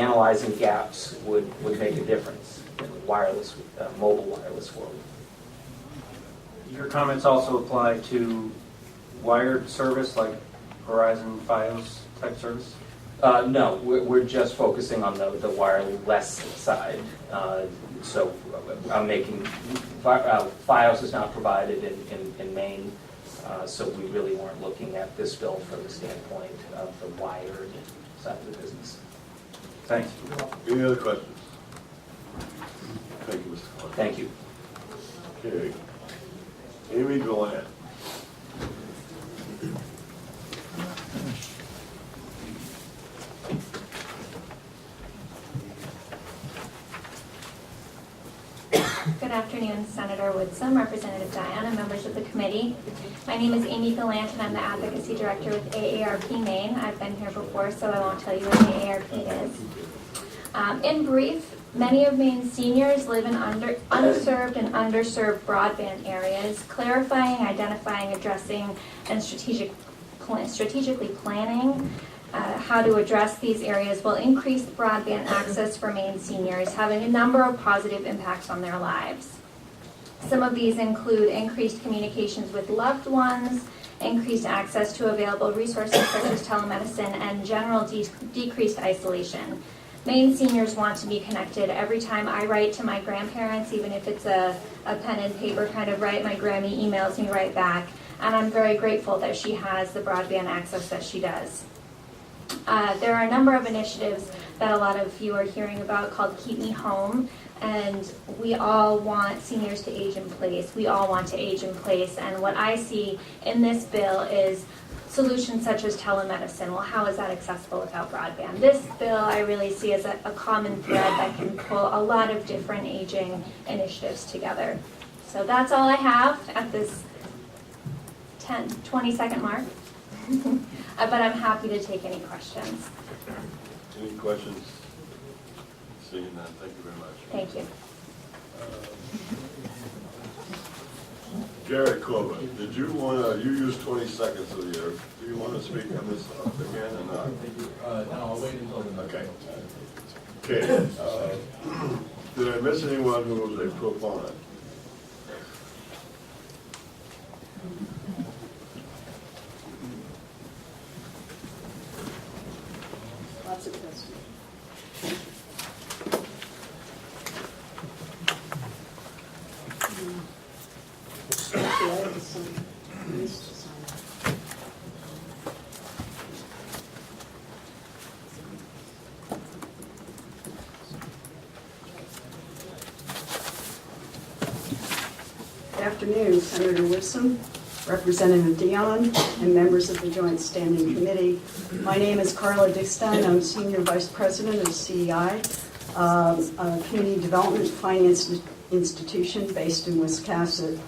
analyzing gaps would make a difference in the wireless, mobile wireless world. Your comments also apply to wired service like Verizon Fios type service? No, we're just focusing on the wireless side. So I'm making, Fios is not provided in Maine, so we really weren't looking at this bill from the standpoint of the wired side of the business. Thanks. Any other questions? Thank you, Mr. Clark. Thank you. Okay. Amy, go ahead. Good afternoon, Senator Woodson, Representative Diana, members of the committee. My name is Amy Gallant, and I'm the Advocacy Director with AARP Maine. I've been here before, so I won't tell you what AARP is. In brief, many of Maine's seniors live in unserved and underserved broadband areas. Clarifying, identifying, addressing, and strategically planning how to address these areas will increase broadband access for Maine seniors, having a number of positive impacts on their lives. Some of these include increased communications with loved ones, increased access to available resources such as telemedicine, and general decreased isolation. Maine seniors want to be connected. Every time I write to my grandparents, even if it's a pen and paper kind of write, my Grammy emails me right back. And I'm very grateful that she has the broadband access that she does. There are a number of initiatives that a lot of you are hearing about called Keep Me Home, and we all want seniors to age in place. We all want to age in place, and what I see in this bill is solutions such as telemedicine. Well, how is that accessible without broadband? This bill I really see as a common thread that can pull a lot of different aging initiatives together. So that's all I have at this 20-second mark. But I'm happy to take any questions. Any questions? Seeing none, thank you very much. Thank you. Jared Corbett, did you want to, you used 20 seconds of your, do you want to speak on this again or not? No, I'll wait until the next. Okay. Okay. Did I miss anyone who was a proponent? Lots of questions. Good afternoon, Senator Woodson, Representative Dion, and members of the Joint Standing Committee. My name is Carla Dickstein. I'm Senior Vice President of CEI, a community development finance institution based in Wiscasset.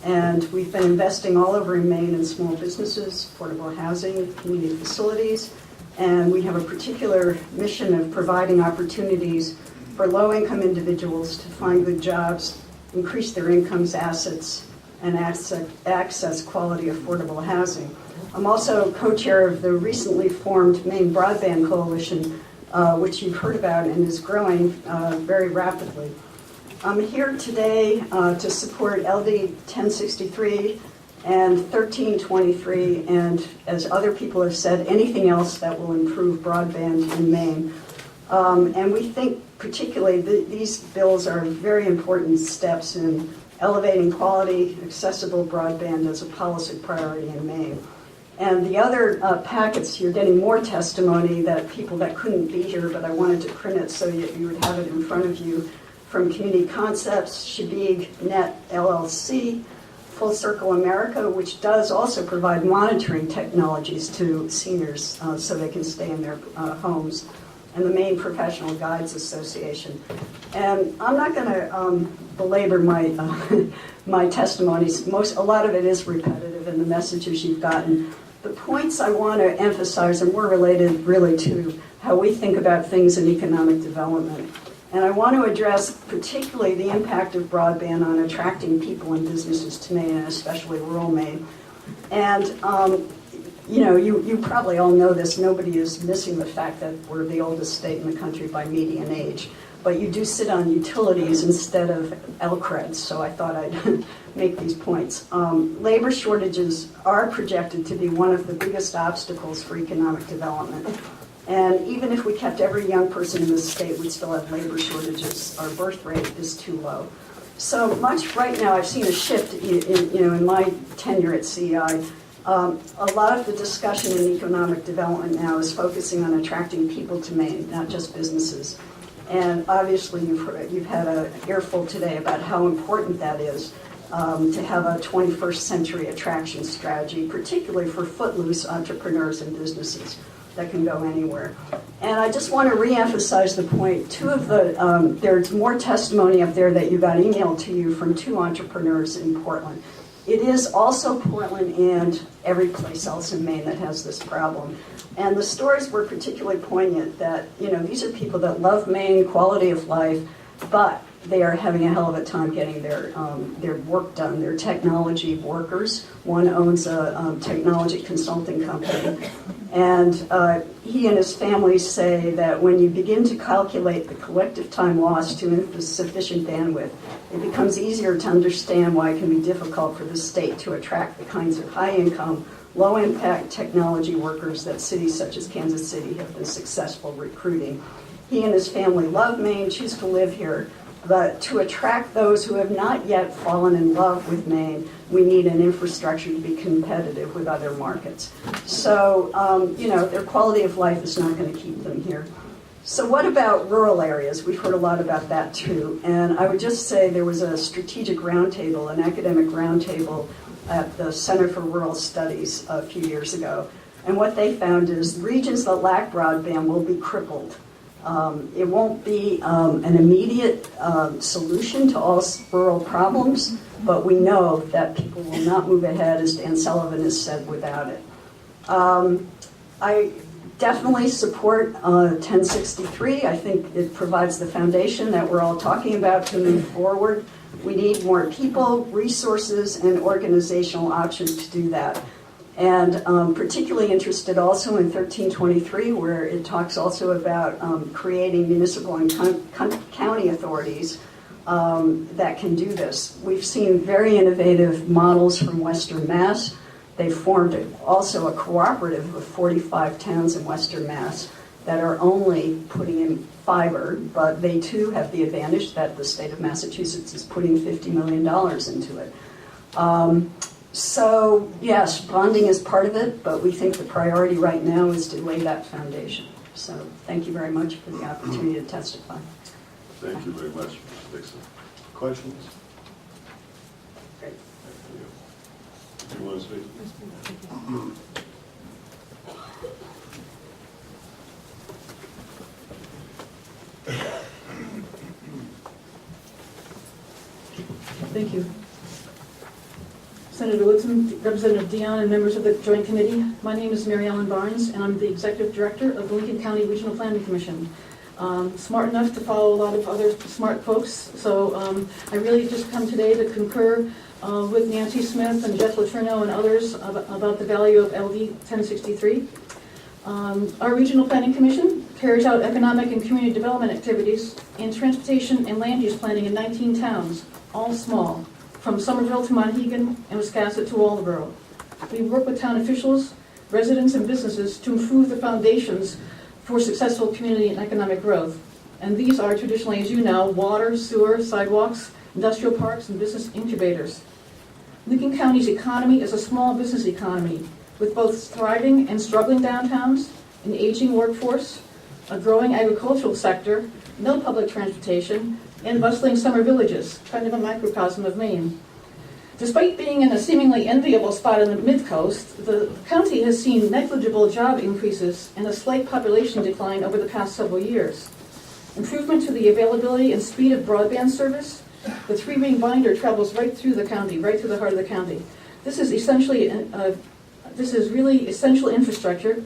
And we've been investing all over in Maine in small businesses, affordable housing, community facilities, and we have a particular mission of providing opportunities for low-income individuals to find good jobs, increase their incomes, assets, and access quality affordable housing. I'm also co-chair of the recently formed Maine Broadband Coalition, which you've heard about and is growing very rapidly. I'm here today to support LD 1063 and 1323, and as other people have said, anything else that will improve broadband in Maine. And we think particularly these bills are very important steps in elevating quality, accessible broadband as a policy priority in Maine. And the other packets, you're getting more testimony that people that couldn't be here, but I wanted to print it so that you would have it in front of you, from Community Concepts, Shabig Net LLC, Full Circle America, which does also provide monitoring technologies to seniors so they can stay in their homes, and the Maine Professional Guides Association. And I'm not going to belabor my my testimonies. A lot of it is repetitive in the messages you've gotten. The points I want to emphasize are more related really to how we think about things in economic development. And I want to address particularly the impact of broadband on attracting people and businesses to Maine, and especially rural Maine. And You know, you probably all know this. Nobody is missing the fact that we're the oldest state in the country by median age. But you do sit on utilities instead of LCREDs, so I thought I'd make these points. Labor shortages are projected to be one of the biggest obstacles for economic development. And even if we kept every young person in the state, we'd still have labor shortages. Our birth rate is too low. So much right now, I've seen a shift in my tenure at CEI. A lot of the discussion in economic development now is focusing on attracting people to Maine, not just businesses. And obviously, you've had an earful today about how important that is to have a 21st century attraction strategy, particularly for footloose entrepreneurs and businesses that can go anywhere. And I just want to reemphasize the point. There's more testimony up there that you got emailed to you from 2 entrepreneurs in Portland. It is also Portland and every place else in Maine that has this problem. And the stories were particularly poignant that, these are people that love Maine, quality of life, but they are having a hell of a time getting their work done. They're technology workers. One owns a technology consulting company. And he and his family say that when you begin to calculate the collective time lost to insufficient bandwidth, it becomes easier to understand why it can be difficult for the state to attract the kinds of high-income, low-impact technology workers that cities such as Kansas City have been successful recruiting. He and his family love Maine, choose to live here, but to attract those who have not yet fallen in love with Maine, we need an infrastructure to be competitive with other markets. So, their quality of life is not going to keep them here. So what about rural areas? We've heard a lot about that too. And I would just say there was a strategic roundtable, an academic roundtable at the Center for Rural Studies a few years ago. And what they found is regions that lack broadband will be crippled. It won't be an immediate solution to all rural problems, but we know that people will not move ahead, as Dan Sullivan has said, without it. I definitely support 1063. I think it provides the foundation that we're all talking about to move forward. We need more people, resources, and organizational options to do that. And particularly interested also in 1323, where it talks also about creating municipal and county authorities that can do this. We've seen very innovative models from Western Mass. They formed also a cooperative of 45 towns in Western Mass that are only putting in fiber, but they too have the advantage that the state of Massachusetts is putting $50 million into it. So yes, bonding is part of it, but we think the priority right now is to lay that foundation. So thank you very much for the opportunity to testify. Thank you very much, Mr. Dixon. Questions? Great. Thank you. Do you want to speak? Thank you. Senator Woodson, Representative Dion, and members of the Joint Committee. My name is Mary Ellen Barnes, and I'm the Executive Director of the Lincoln County Regional Planning Commission. Smart enough to follow a lot of other smart folks, so I really just come today to concur with Nancy Smith and Jeff Letourneau and others about the value of LD 1063. Our Regional Planning Commission carries out economic and community development activities in transportation and land use planning in 19 towns, all small, from Somerville to Monhegan and Wiscasset to Waldoboro. We work with town officials, residents, and businesses to improve the foundations for successful community and economic growth. And these are traditionally, as you know, water, sewer, sidewalks, industrial parks, and business incubators. Lincoln County's economy is a small business economy with both thriving and struggling downtowns, an aging workforce, a growing agricultural sector, no public transportation, and bustling summer villages, kind of a microcosm of Maine. Despite being in a seemingly enviable spot in the mid-coast, the county has seen negligible job increases and a slight population decline over the past several years. Improvement to the availability and speed of broadband service, the three-ring binder travels right through the county, right through the heart of the county. This is really essential infrastructure,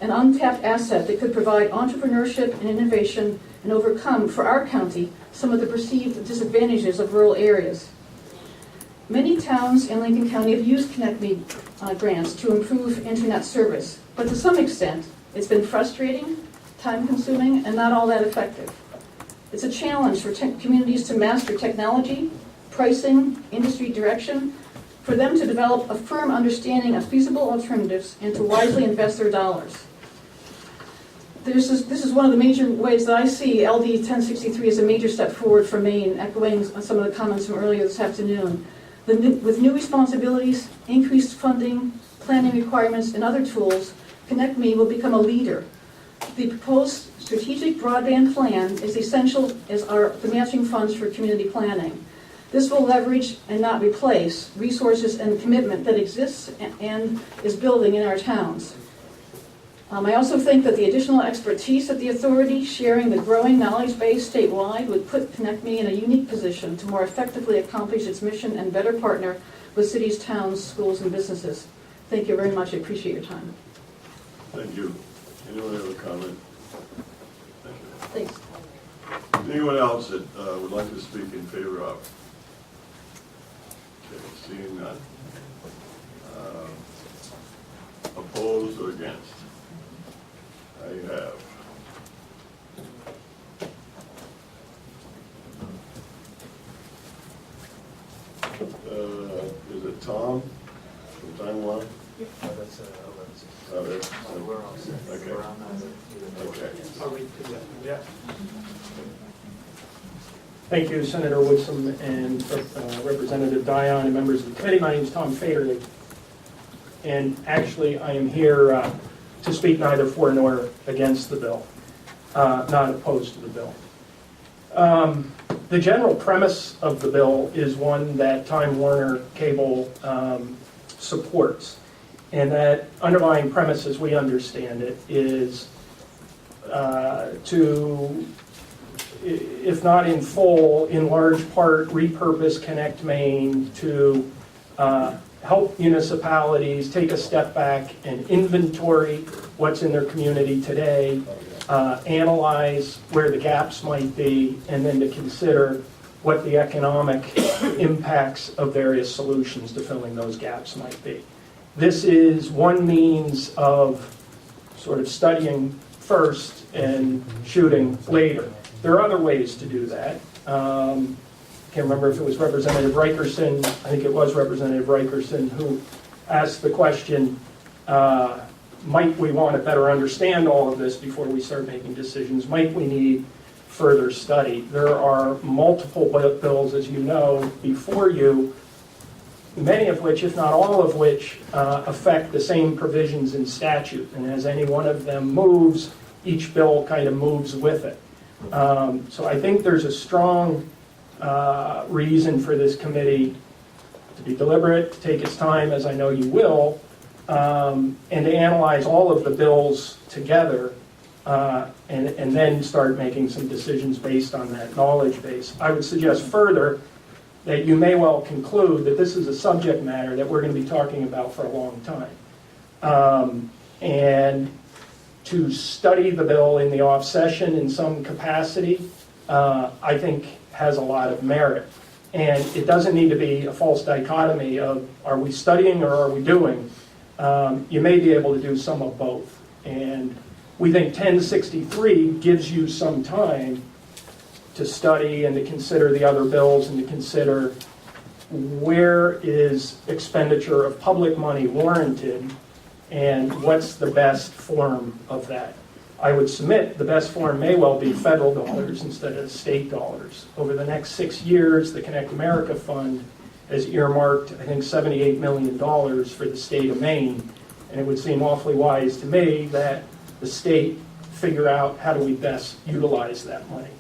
an untapped asset that could provide entrepreneurship and innovation and overcome, for our county, some of the perceived disadvantages of rural areas. Many towns in Lincoln County have used ConnectME grants to improve internet service, but to some extent, it's been frustrating, time-consuming, and not all that effective. It's a challenge for communities to master technology, pricing, industry direction, for them to develop a firm understanding of feasible alternatives and to wisely invest their dollars. This is one of the major ways that I see LD 1063 as a major step forward for Maine, echoing some of the comments from earlier this afternoon. With new responsibilities, increased funding, planning requirements, and other tools, ConnectME will become a leader. The proposed strategic broadband plan is essential as are the matching funds for community planning. This will leverage and not replace resources and commitment that exists and is building in our towns. I also think that the additional expertise at the authority, sharing the growing knowledge base statewide, would put ConnectME in a unique position to more effectively accomplish its mission and better partner with cities, towns, schools, and businesses. Thank you very much. I appreciate your time. Thank you. Anyone have a comment? Thank you. Thanks. Anyone else that would like to speak in favor of? Okay, seeing none. Opposed or against? I have. Is it Tom from Timeline? That's Oh, there. we're all set. Okay. We're on that. Okay. Yeah. Thank you, Senator Woodson and Representative Dion and members of the committee. My name is Tom Faderly. And actually, I am here to speak neither for nor against the bill, not opposed to the bill. The general premise of the bill is one that Time Warner Cable supports. And that underlying premise, as we understand it, is to, if not in full, in large part, repurpose ConnectMe to help municipalities take a step back and inventory what's in their community today, analyze where the gaps might be, and then to consider what the economic impacts of various solutions to filling those gaps might be. This is one means of sort of studying first and shooting later. There are other ways to do that. Can't remember if it was Representative Rikerson, I think it was Representative Rikerson, who asked the question, might we want to better understand all of this before we start making decisions? Might we need further study? There are multiple bills, as you know, before you, many of which, if not all of which, affect the same provisions in statute. And as any one of them moves, each bill kind of moves with it. So I think there's a strong reason for this committee to be deliberate, to take its time, as I know you will, and to analyze all of the bills together and then start making some decisions based on that knowledge base. I would suggest further that you may well conclude that this is a subject matter that we're going to be talking about for a long time. And to study the bill in the off session in some capacity, I think has a lot of merit. And it doesn't need to be a false dichotomy of are we studying or are we doing? You may be able to do some of both. And we think 1063 gives you some time to study and to consider the other bills and to consider where is expenditure of public money warranted and what's the best form of that. I would submit the best form may well be federal dollars instead of state dollars. Over the next 6 years, the Connect America Fund has earmarked, I think, $78 million for the state of Maine. And it would seem awfully wise to me that the state figure out how do we best utilize that money.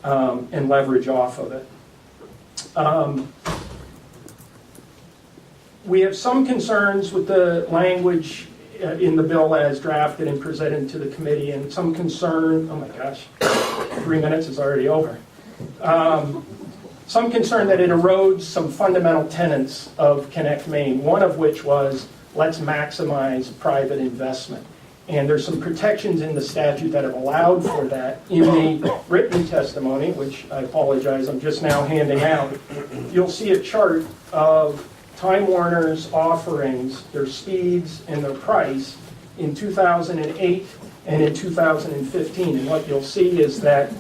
And leverage off of it. We have some concerns with the language in the bill as drafted and presented to the committee, and some concern, oh my gosh, 3 minutes is already over. Some concern that it erodes some fundamental tenets of ConnectME, one of which was let's maximize private investment. And there's some protections in the statute that have allowed for that. In the written testimony, which I apologize, I'm just now handing out, you'll see a chart of Time Warner's offerings, their speeds and their price in 2008 and in 2015. And what you'll see is that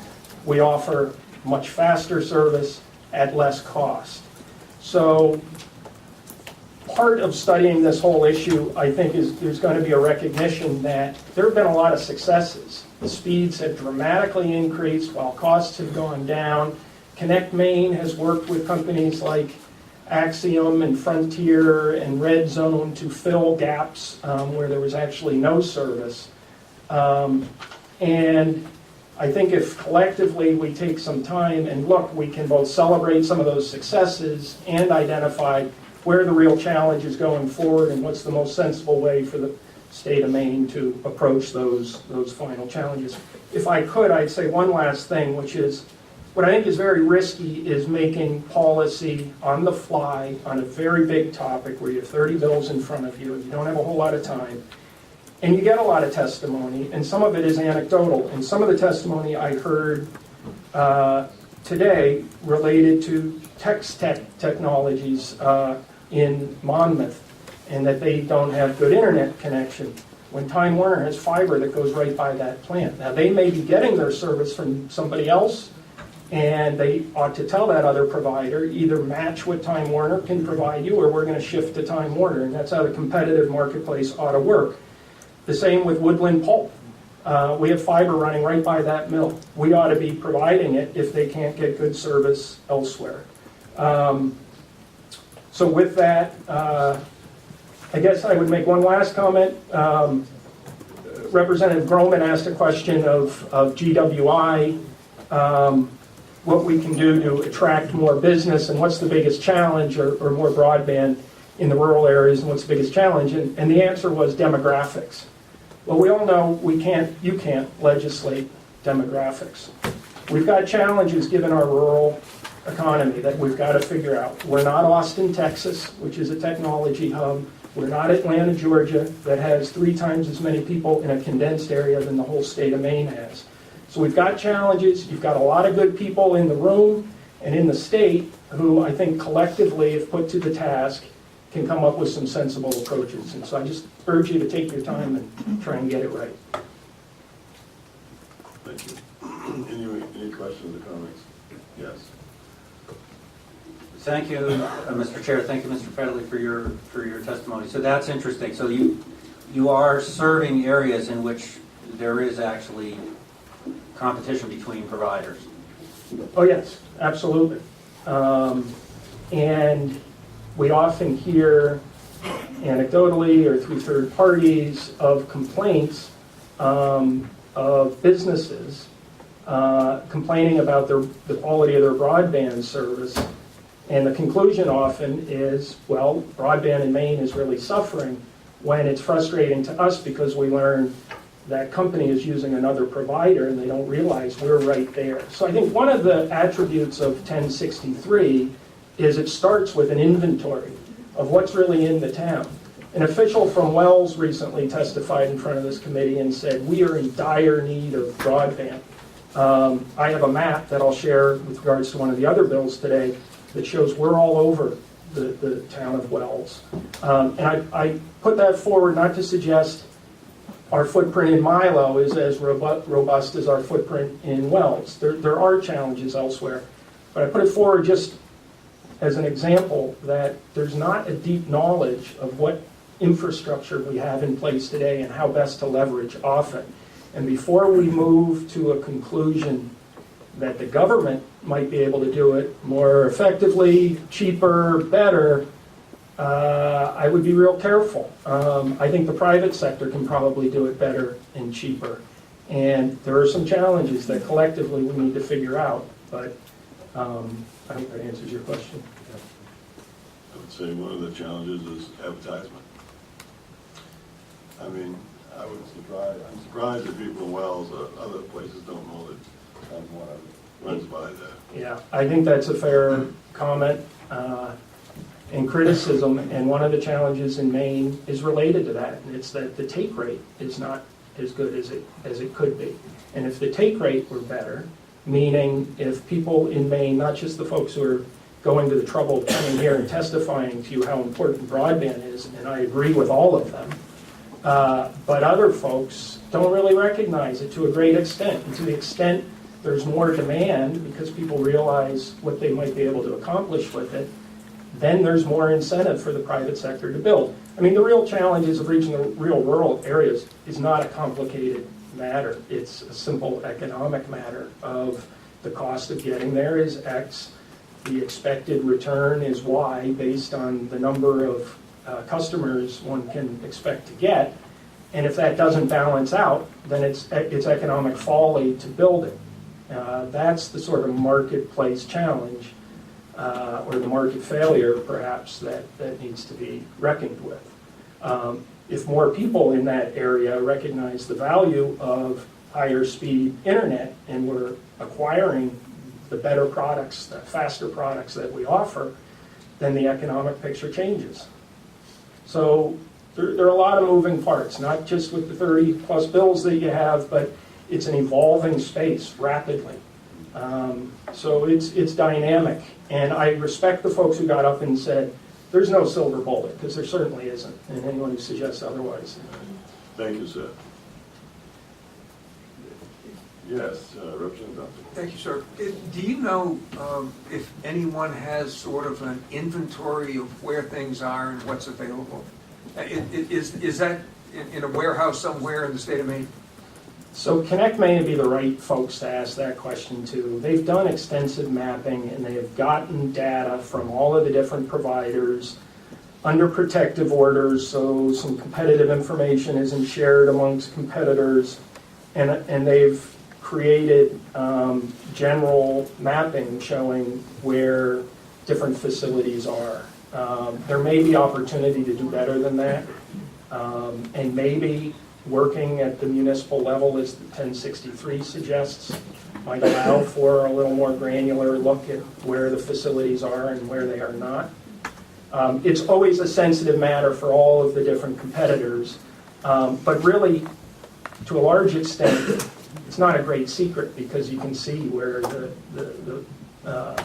we offer much faster service at less cost. So part of studying this whole issue, I think, is there's going to be a recognition that there have been a lot of successes. The speeds have dramatically increased while costs have gone down. ConnectME has worked with companies like Axiom and Frontier and Red Zone to fill gaps where there was actually no service. And I think if collectively we take some time and look, we can both celebrate some of those successes and identify where the real challenge is going forward and what's the most sensible way for the state of Maine to approach those final challenges. If I could, I'd say one last thing, which is what I think is very risky is making policy on the fly on a very big topic where you have 30 bills in front of you and you don't have a whole lot of time. And you get a lot of testimony, and some of it is anecdotal. And some of the testimony I heard today related to text technologies in Monmouth, and that they don't have good internet connection, when Time Warner has fiber that goes right by that plant. Now, they may be getting their service from somebody else, and they ought to tell that other provider, either match what Time Warner can provide you, or we're going to shift to Time Warner, and that's how the competitive marketplace ought to work. The same with Woodland Pulp. We have fiber running right by that mill. We ought to be providing it if they can't get good service elsewhere. So with that, I guess I would make one last comment. Representative Groman asked a question of GWI, what we can do to attract more business and what's the biggest challenge, or more broadband in the rural areas, and what's the biggest challenge? And the answer was demographics. Well, we all know you can't legislate demographics. We've got challenges given our rural economy that we've got to figure out. We're not Austin, Texas, which is a technology hub. We're not Atlanta, Georgia, that has 3 times as many people in a condensed area than the whole state of Maine has. So we've got challenges. You've got a lot of good people in the room and in the state who I think collectively, if put to the task, can come up with some sensible approaches. And so I just urge you to take your time and try and get it right. Thank you. Any questions or comments? Yes. Thank you, Mr. Chair. Thank you, Mr. Fedley, for your testimony. So that's interesting. So you are serving areas in which there is actually competition between providers. Oh, yes, absolutely. And we often hear anecdotally or through third parties of complaints of businesses complaining about the quality of their broadband service. And the conclusion often is, well, broadband in Maine is really suffering, when it's frustrating to us because we learn that company is using another provider and they don't realize we're right there. So I think one of the attributes of 1063 is it starts with an inventory of what's really in the town. An official from Wells recently testified in front of this committee and said, we are in dire need of broadband. I have a map that I'll share with regards to one of the other bills today that shows we're all over the town of Wells. And I put that forward not to suggest our footprint in Milo is as robust as our footprint in Wells. There are challenges elsewhere. But I put it forward just as an example that there's not a deep knowledge of what infrastructure we have in place today and how best to leverage often. And before we move to a conclusion that the government might be able to do it more effectively, cheaper, better, I would be real careful. I think the private sector can probably do it better and cheaper. And there are some challenges that collectively we need to figure out. But I hope that answers your question. I would say one of the challenges is advertisement. I mean, I'm surprised that people in Wells or other places don't know that Time Warner runs by there. Yeah, I think that's a fair comment and criticism. And one of the challenges in Maine is related to that. And it's that the take rate is not as good as it could be. And if the take rate were better, meaning if people in Maine, not just the folks who are going to the trouble of coming here and testifying to you how important broadband is, and I agree with all of them, but other folks don't really recognize it to a great extent. And to the extent there's more demand because people realize what they might be able to accomplish with it, then there's more incentive for the private sector to build. I mean, the real challenges of reaching the real rural areas is not a complicated matter. It's a simple economic matter of the cost of getting there is X, the expected return is Y based on the number of customers one can expect to get. And if that doesn't balance out, then it's economic folly to build it. That's the sort of marketplace challenge, or the market failure, perhaps, that needs to be reckoned with. If more people in that area recognize the value of higher speed internet and we're acquiring the better products, the faster products that we offer, then the economic picture changes. So there are a lot of moving parts, not just with the 30 plus bills that you have, but it's an evolving space rapidly. So it's dynamic, and I respect the folks who got up and said, there's no silver bullet, because there certainly isn't, and anyone who suggests otherwise. Thank you, sir. Yes, Representative Duffy. Thank you, sir. Do you know if anyone has sort of an inventory of where things are and what's available? Is that in a warehouse somewhere in the state of Maine? So ConnectME would be the right folks to ask that question to. They've done extensive mapping, and they have gotten data from all of the different providers under protective orders, so some competitive information isn't shared amongst competitors, and they've created general mapping showing where different facilities are. There may be opportunity to do better than that, and maybe working at the municipal level, as the 1063 suggests, might allow for a little more granular look at where the facilities are and where they are not. It's always a sensitive matter for all of the different competitors, but really, to a large extent, it's not a great secret because you can see where the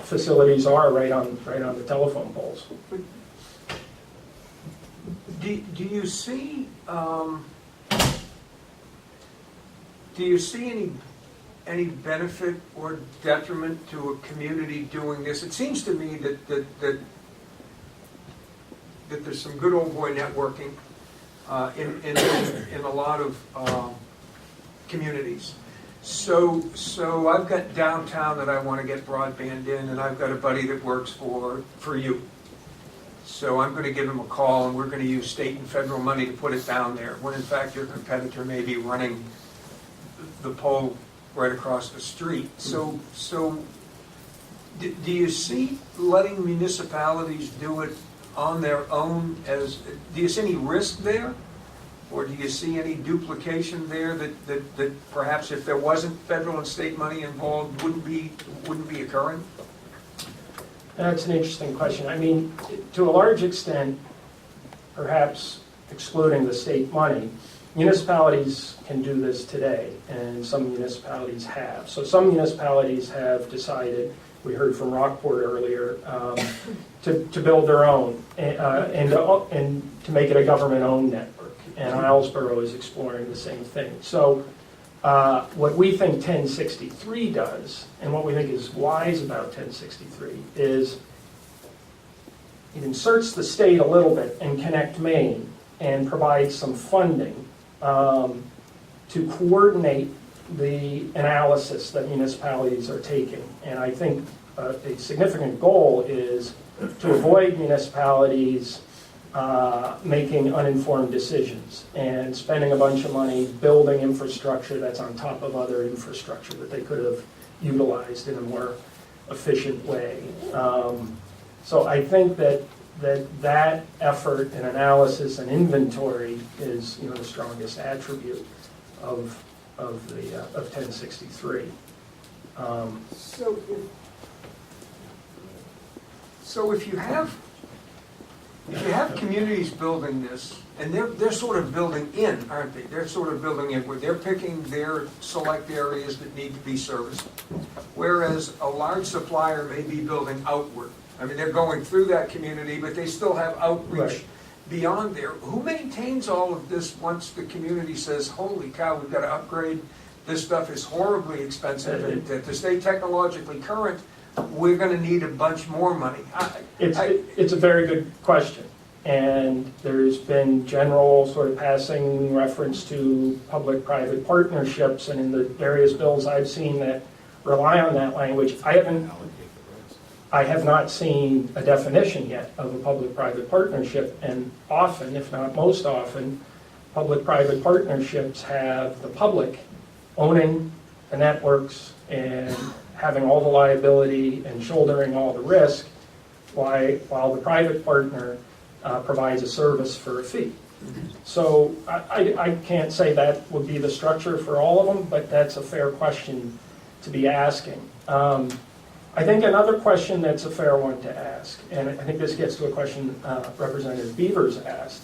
facilities are right on the telephone poles. Do you see any benefit or detriment to a community doing this? It seems to me that there's some good old boy networking in a lot of communities. So I've got downtown that I want to get broadband in, and I've got a buddy that works for you. So I'm going to give him a call, and we're going to use state and federal money to put it down there, when in fact your competitor may be running the pole right across the street. So do you see letting municipalities do it on their own? Do you see any risk there? Or do you see any duplication there that perhaps if there wasn't federal and state money involved wouldn't be occurring? That's an interesting question. I mean, to a large extent, perhaps excluding the state money, municipalities can do this today, and some municipalities have. So some municipalities have decided, we heard from Rockport earlier, to build their own and to make it a government-owned network. And Islesboro is exploring the same thing. So what we think 1063 does, and what we think is wise about 1063, is it inserts the state a little bit and ConnectME and provides some funding to coordinate the analysis that municipalities are taking. And I think a significant goal is to avoid municipalities making uninformed decisions and spending a bunch of money building infrastructure that's on top of other infrastructure that they could have utilized in a more efficient way. So I think that effort and analysis and inventory is the strongest attribute of 1063. So if you have if you have communities building this, and they're sort of building in, aren't they? They're sort of building in, where they're picking their select areas that need to be serviced. Whereas a large supplier may be building outward. I mean, they're going through that community, but they still have outreach Right. beyond there. Who maintains all of this once the community says, holy cow, we've got to upgrade, this stuff is horribly expensive, and to stay technologically current, we're gonna need a bunch more money. It's a very good question, and there's been general sort of passing reference to public-private partnerships, and in the various bills I've seen that rely on that language, I have not seen a definition yet of a public-private partnership, and often, if not most often, public-private partnerships have the public owning the networks and having all the liability and shouldering all the risk, while the private partner provides a service for a fee. So I can't say that would be the structure for all of them, but that's a fair question to be asking. I think another question that's a fair one to ask, and I think this gets to a question Representative Beavers asked.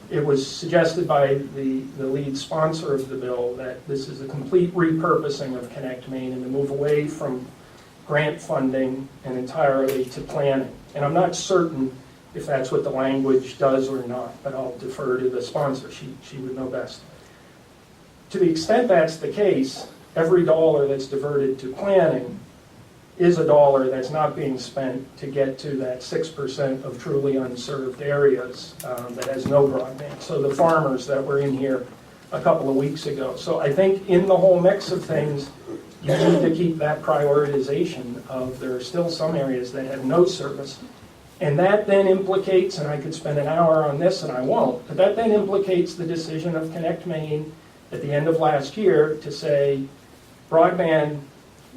It was suggested by the lead sponsor of the bill that this is a complete repurposing of ConnectME and to move away from grant funding and entirely to planning. And I'm not certain if that's what the language does or not, but I'll defer to the sponsor. She would know best. To the extent that's the case, every dollar that's diverted to planning is a dollar that's not being spent to get to that 6% of truly unserved areas that has no broadband. So the farmers that were in here a couple of weeks ago. So I think in the whole mix of things, you need to keep that prioritization of there are still some areas that have no service. And that then implicates, and I could spend an hour on this and I won't, but that then implicates the decision of ConnectME at the end of last year to say broadband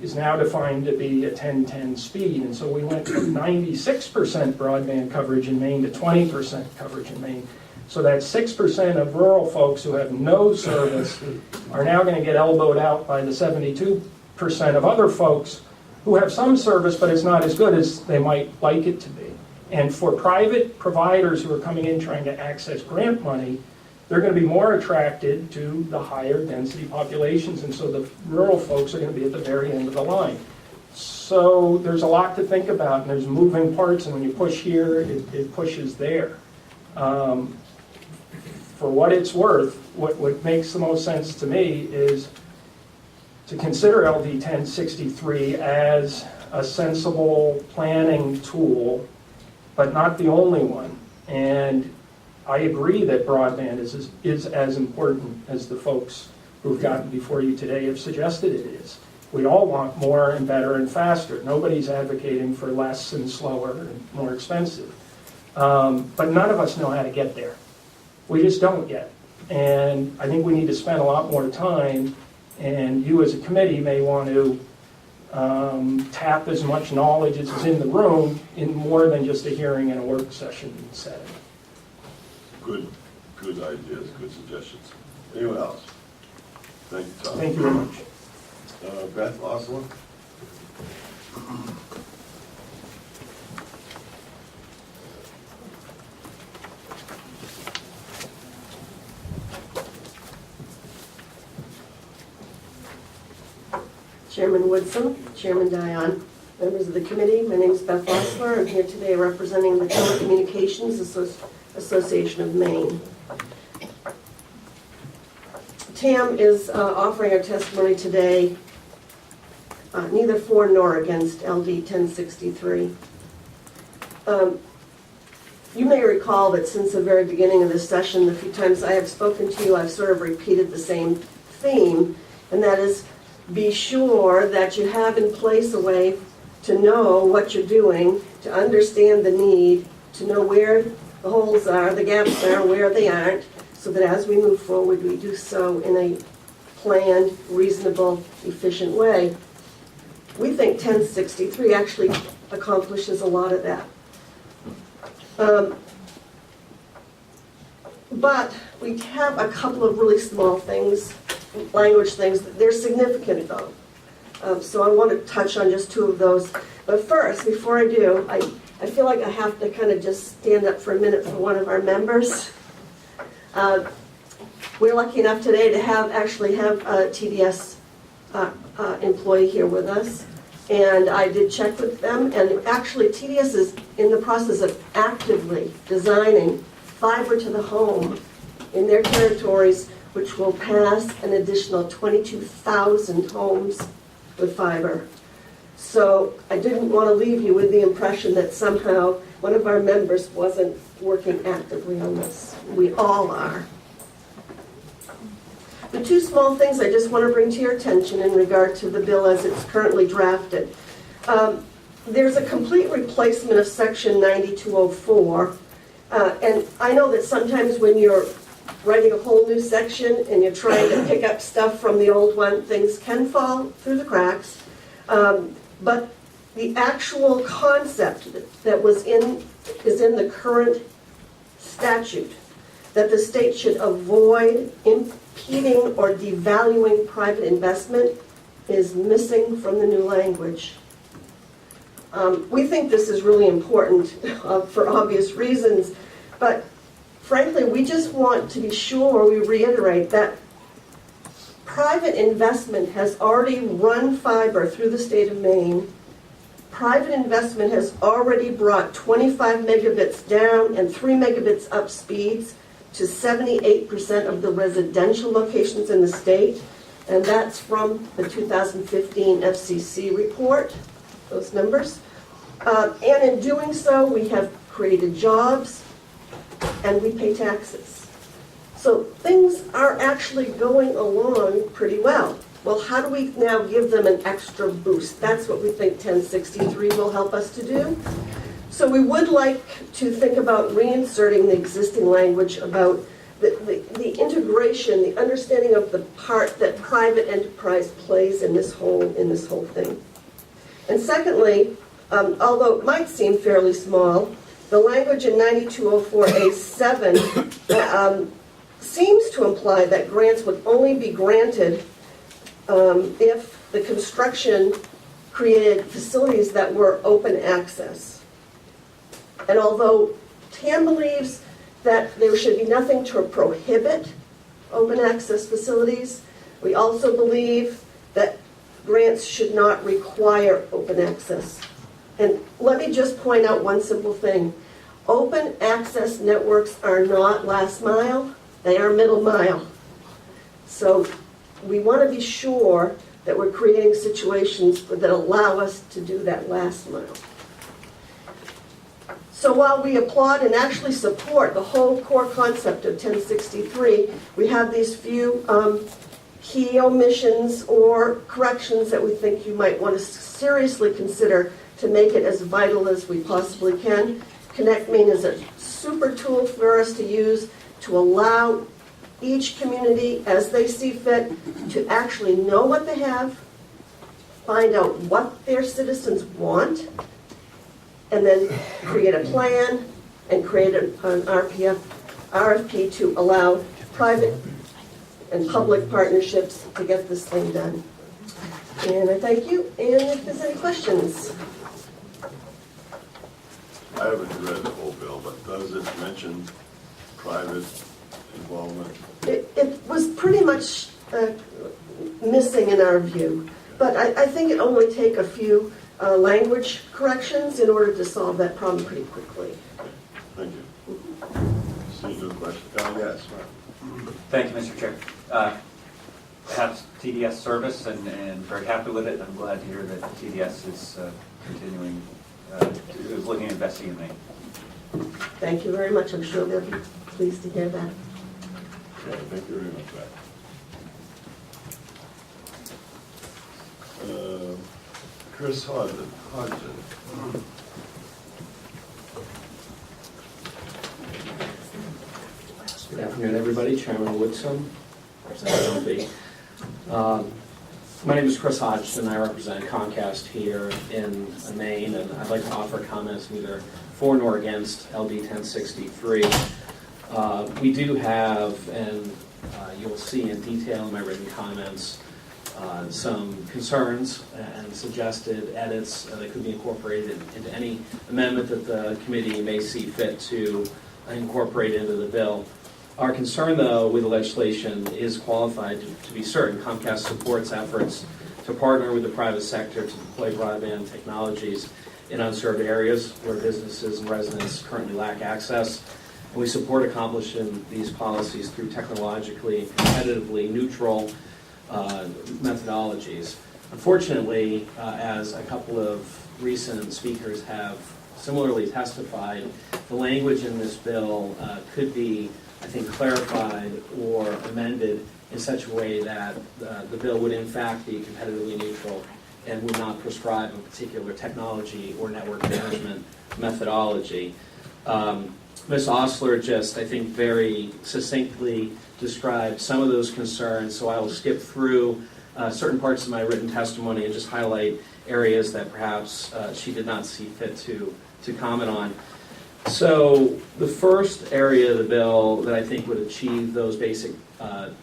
is now defined to be a 10-10 speed. And so we went from 96% broadband coverage in Maine to 20% coverage in Maine. So that 6% of rural folks who have no service are now going to get elbowed out by the 72% of other folks who have some service, but it's not as good as they might like it to be. And for private providers who are coming in trying to access grant money, they're going to be more attracted to the higher density populations, and so the rural folks are going to be at the very end of the line. So there's a lot to think about, and there's moving parts, and when you push here, it pushes there. For what it's worth, what makes the most sense to me is to consider LD 1063 as a sensible planning tool, but not the only one. And I agree that broadband is as important as the folks who've gotten before you today have suggested it is. We all want more and better and faster. Nobody's advocating for less and slower and more expensive. But none of us know how to get there. We just don't yet. And I think we need to spend a lot more time, and you as a committee may want to tap as much knowledge as is in the room in more than just a hearing and a work session setting. Good ideas, good suggestions. Anyone else? Thank you, Tom. Thank you very much. Beth Osler? Chairman Woodson, Chairman Dion, members of the committee, my name is Beth Osler. I'm here today representing the Telecommunications Association of Maine. TAM is offering our testimony today neither for nor against LD 1063. You may recall that since the very beginning of this session, the few times I have spoken to you, I've sort of repeated the same theme, and that is be sure that you have in place a way to know what you're doing, to understand the need, to know where the holes are, the gaps are, where they aren't, so that as we move forward, we do so in a planned, reasonable, efficient way. We think 1063 actually accomplishes a lot of that. But we have a couple of really small things, language things. They're significant, though. So I want to touch on just two of those. But first, before I do, I feel like I have to kind of just stand up for a minute for one of our members. We're lucky enough today to actually have a TDS employee here with us. And I did check with them, and actually TDS is in the process of actively designing fiber to the home in their territories, which will pass an additional 22,000 homes with fiber. So I didn't want to leave you with the impression that somehow one of our members wasn't working actively on this. We all are. The two small things I just want to bring to your attention in regard to the bill as it's currently drafted. There's a complete replacement of section 9204. And I know that sometimes when you're writing a whole new section and you're trying to pick up stuff from the old one, things can fall through the cracks. But the actual concept that is in the current statute, that the state should avoid impeding or devaluing private investment, is missing from the new language. We think this is really important for obvious reasons, but frankly, we just want to be sure, we reiterate that private investment has already run fiber through the state of Maine. Private investment has already brought 25 megabits down and 3 megabits up speeds to 78% of the residential locations in the state. And that's from the 2015 FCC report, those numbers. And in doing so, we have created jobs and we pay taxes. So things are actually going along pretty well. Well, how do we now give them an extra boost? That's what we think 1063 will help us to do. So we would like to think about reinserting the existing language about the integration, the understanding of the part that private enterprise plays in this whole thing. And secondly, although it might seem fairly small, the language in 9204A7 seems to imply that grants would only be granted if the construction created facilities that were open access. And although TAM believes that there should be nothing to prohibit open access facilities, we also believe that grants should not require open access. And let me just point out one simple thing. Open access networks are not last mile, they are middle mile. So we want to be sure that we're creating situations that allow us to do that last mile. So while we applaud and actually support the whole core concept of 1063, we have these few key omissions or corrections that we think you might want to seriously consider to make it as vital as we possibly can. ConnectME is a super tool for us to use to allow each community, as they see fit, to actually know what they have, find out what their citizens want, and then create a plan and create an RFP to allow private and public partnerships to get this thing done. And I thank you, and if there's any questions. I haven't read the whole bill, but does it mention private involvement? It was pretty much missing in our view, but I think it only take a few language corrections in order to solve that problem pretty quickly. Thank you. See no question? Yes, Mark. Thank you, Mr. Chair. Have TDS service and very happy with it. I'm glad to hear that TDS is continuing, is looking at investing in Maine. Thank you very much. I'm sure they'll be pleased to hear that. Okay, thank you very much, Matt. Chris Hodgson. Good afternoon, everybody. Chairman Woodson, Representative Dumpy. My name is Chris Hodgson. I represent Comcast here in Maine, and I'd like to offer comments neither for nor against LD 1063. We do have, and you'll see in detail in my written comments, some concerns and suggested edits that could be incorporated into any amendment that the committee may see fit to incorporate into the bill. Our concern, though, with the legislation is qualified to be certain. Comcast supports efforts to partner with the private sector to deploy broadband technologies in unserved areas where businesses and residents currently lack access. And we support accomplishing these policies through technologically and competitively neutral methodologies. Unfortunately, as a couple of recent speakers have similarly testified, the language in this bill could be, I think, clarified or amended in such a way that the bill would in fact be competitively neutral and would not prescribe a particular technology or network management methodology. Ms. Osler just, I think, very succinctly described some of those concerns, so I will skip through certain parts of my written testimony and just highlight areas that perhaps she did not see fit to comment on. So the first area of the bill that I think would achieve those basic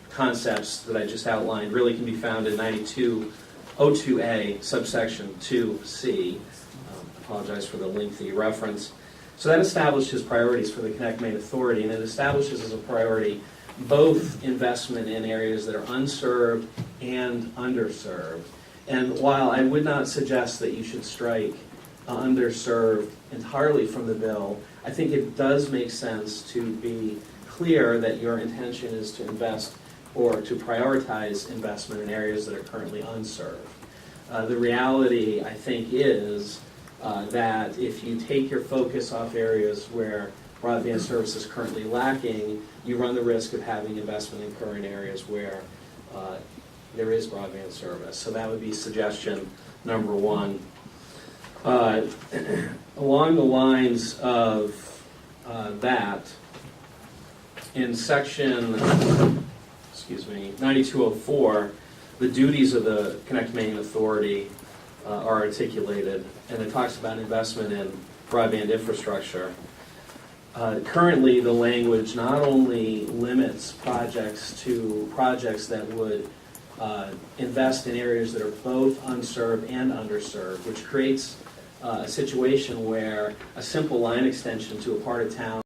concepts that I just outlined really can be found in 9202A, subsection 2C. Apologize for the lengthy reference. So that establishes priorities for the ConnectME Authority, and it establishes as a priority both investment in areas that are unserved and underserved. And while I would not suggest that you should strike underserved entirely from the bill, I think it does make sense to be clear that your intention is to invest or to prioritize investment in areas that are currently unserved. The reality, I think, is that if you take your focus off areas where broadband service is currently lacking, you run the risk of having investment in current areas where there is broadband service. So that would be suggestion number one. Along the lines of that, in section 9204, the duties of the ConnectME Authority are articulated, and it talks about investment in broadband infrastructure. Currently, the language not only limits projects to projects that would invest in areas that are both unserved and underserved, which creates a situation where a simple line extension to a part of town